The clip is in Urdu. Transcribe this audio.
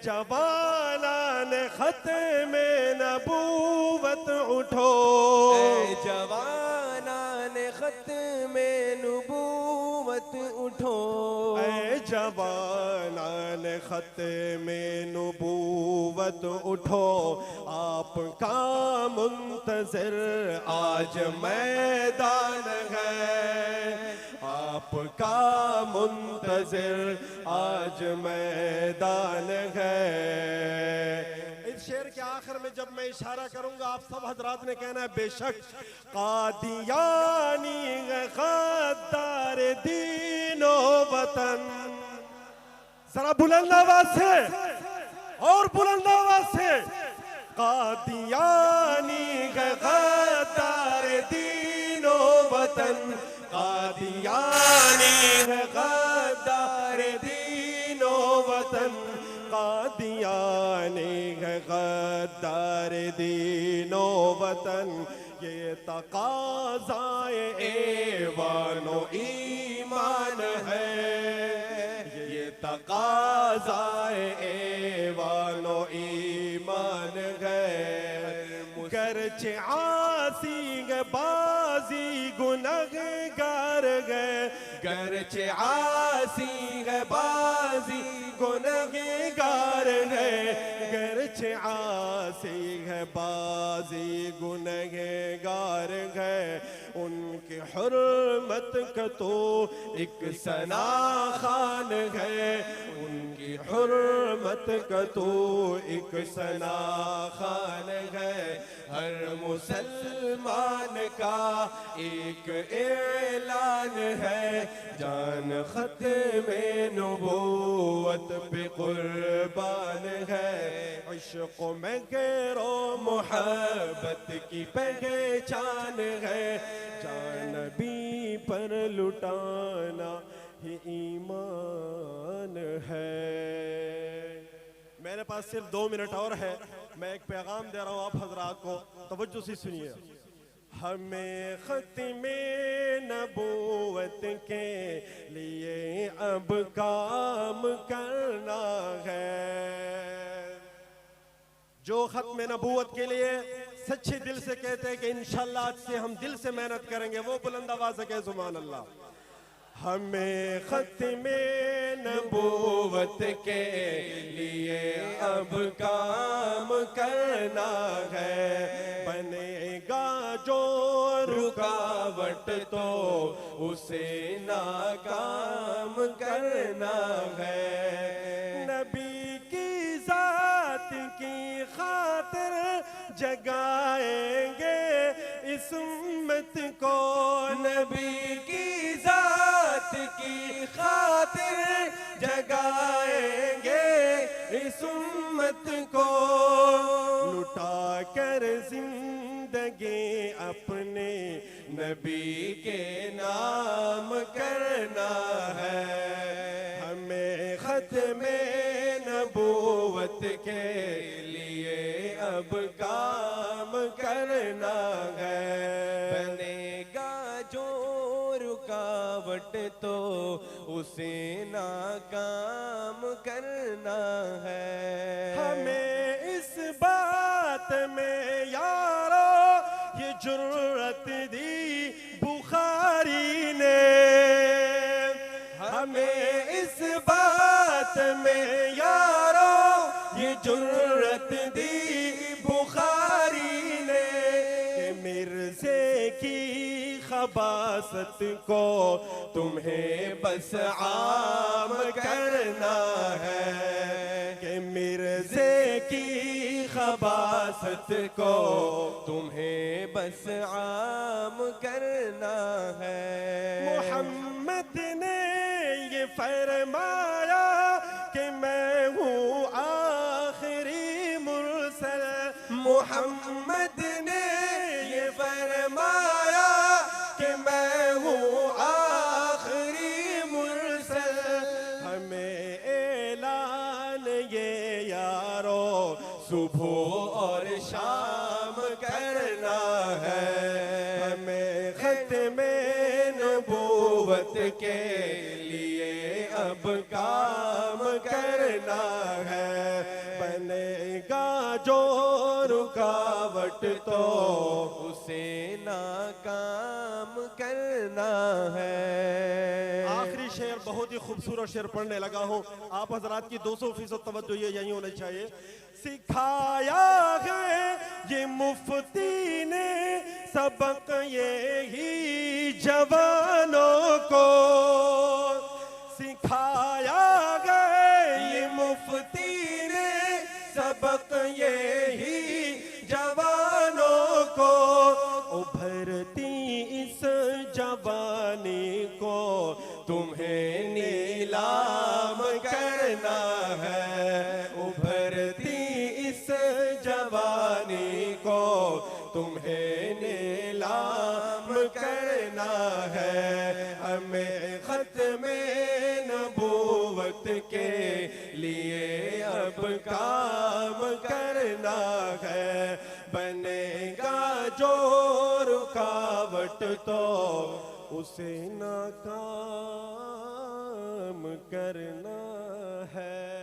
جوانان ختم نبوت اٹھو، اے جوانان ختم نبوت اٹھو، اے جوانان ختم نبوت اٹھو، آپ کا منتظر آج میدان ہے، آپ کا منتظر آج میدان ہے۔ اس شعر کے آخر میں جب میں اشارہ کروں گا آپ سب حضرات نے کہنا ہے بے شک قادیانی غدار دین و وطن، ذرا بلند آواز سے اور بلند آواز سے، قادیانی غدار دین و وطن، قادیانی غدار دین و وطن، قادیانی غدار دین و وطن، یہ تقاضائے ایوان و ایمان ہے، یہ تقاضائے ایوان و ایمان ہے، گرچہ عاصی بازی گنہگار ہے، گرچہ عاصی بازی گنہگار ہے، گرچہ عاصی بازی گنہگار ہے، ان کی حرمت کا تو ایک ثنا خوان ہے، ان کی حرمت کا تو ایک ثنا خوان ہے، ہر مسلمان کا ایک اعلان ہے، جان ختم نبوت پہ قربان ہے، عشق میں غیر و محبت کی پہچان ہے، جان نبی پر لٹانا ہی ایمان ہے۔ میرے پاس صرف 2 منٹ اور ہے، میں ایک پیغام دے رہا ہوں آپ حضرات کو، توجہ سے سنیے۔ ہمیں ختم نبوت کے لیے اب کام کرنا ہے، جو ختم نبوت کے لیے سچے دل سے کہتے ہیں کہ انشاءاللہ آج سے ہم دل سے محنت کریں گے، وہ بلند آواز سے کہے سبحان اللہ۔ ہمیں ختم نبوت کے لیے اب کام کرنا ہے، بنے گا جو رکاوٹ تو اسے ناکام کرنا ہے، نبی کی ذات کی خاطر جگائیں گے اس امت کو، نبی کی ذات کی خاطر جگائیں گے اس امت کو، لٹا کر زندگی اپنے نبی کے نام کرنا ہے، ہمیں ختم نبوت کے لیے اب کام کرنا ہے، بنے گا جو رکاوٹ تو اسے ناکام کرنا ہے، ہمیں اس بات میں یارو یہ جرأت دی بخاری نے، ہمیں اس بات میں یارو یہ جرأت دی بخاری نے، کہ مرزے کی خباثت کو تمہیں بس عام کرنا ہے، کہ مرزے کی خباثت کو تمہیں بس عام کرنا ہے، محمد نے یہ فرمایا کہ میں ہوں آخری مرسل، محمد نے یہ فرمایا کہ میں ہوں آخری مرسل، ہمیں اعلان یہ یارو صبح اور شام کرنا ہے، ہمیں ختم نبوت کے لیے اب کام کرنا ہے، رکاوٹ تو اسے ناکام کرنا ہے۔ آخری شعر بہت ہی خوبصورت شعر پڑھنے لگا ہوں، آپ حضرات کی 200% توجہ یہی ہونی چاہیے۔ سکھایا ہے یہ مفتی نے سبق یہی جوانوں کو، سکھایا ہے یہ مفتی نے سبق یہی جوانوں کو، ابھرتی اس جوانی کو تمہیں نیلام کرنا ہے، ابھرتی اس جوانی کو تمہیں نیلام کرنا ہے، ہمیں ختم نبوت کے لیے اب کام کرنا ہے، بنے گا جو رکاوٹ تو اسے ناکام کرنا ہے۔